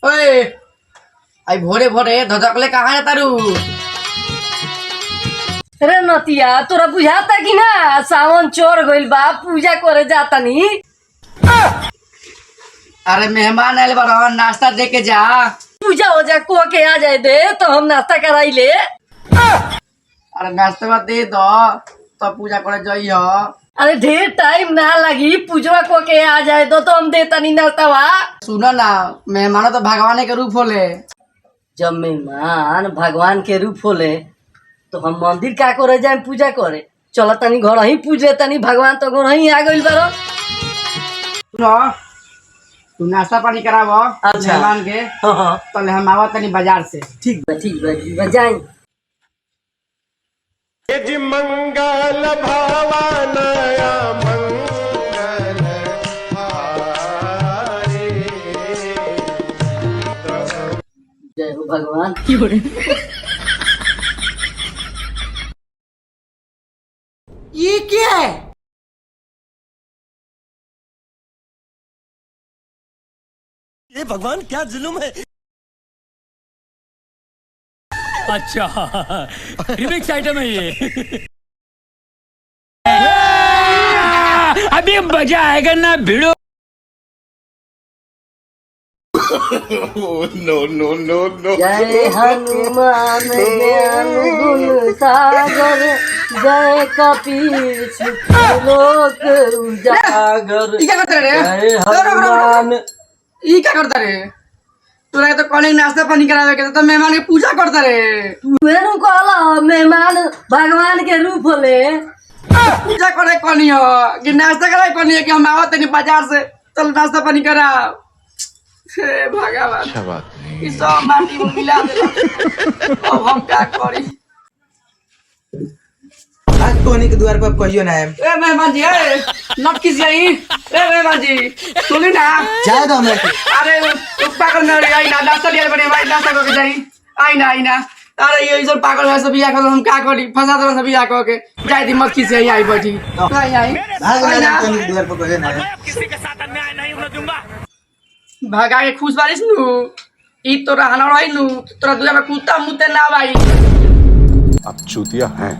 ओए आई भोरे भोरे धधकले कहाँ जाता रू? अरे नतिया तोरा बुझाता कि ना सावन चोर गइल बा पूजा करे जाता नी। अरे मेहमान आयल बा नाश्ता दे के जा। पूजा हो जा को के आ जाए दे तो हम नाश्ता कराई ले। अरे नाश्ता दे दो तो पूजा करे जाइयो। अरे ढेर टाइम ना लगी पूजवा को के आ जाए दो तो हम देता नहीं नाश्ता। सुनो ना मेहमान तो भगवान के रूप होले। जब मेहमान भगवान के रूप होले तो हम मंदिर का करे जाए पूजा करे। चलो तनी घर ही पूजे तनी भगवान तो घर ही आ गइल बारो। सुनो तू नाश्ता पानी करावो अच्छा। मेहमान के। हाँ तो हम आवा तनी बाजार से। ठीक बा जाए। यदि मंगल भावनया मंगल हारे। जय हो भगवान। ये क्या है? ये भगवान क्या जुल्म है। अच्छा रिमिक्स आइटम है ये। अभी मजा आएगा ना भिड़ो। No no no no. जय हनुमान ज्ञान गुण सागर जय कपीर लोक उजागर। ई क्या करता रे? जय हनुमान। ई क्या करता रे? तोरा तो कॉलेज नाश्ता पानी करावे के तो मेहमान के पूजा करता रे। मेनू कहला मेहमान भगवान के रूप होले। पूजा करे कोनी हो कि नाश्ता करे कोनी है कि हम आवत नहीं बाजार से चल नाश्ता पानी करा। हे भगवान अच्छा बात नहीं। ई सब माटी में मिला दे। अब हम क्या करी? आज कोनी के द्वार पर कहियो ना है। ए मेहमान जी ए नट किस जाई। ए मेहमान जी सुनी ना। जाए दो हमें। अरे पागल न रे आई ना नाश्ता दिया बने भाई नाश्ता करके जाई। आई ना अरे ये सब पागल है सब बिया कर हम क्या करी फंसा दो सब बिया करके जाई दी मत किस आई बैठी। आई भाग ना कोनी के द्वार पर कहियो ना है। भगा के खुश बारिश नु ई तोरा हना रही नु तोरा दुआ में कुत्ता मुते ना भाई। अब चूतिया है।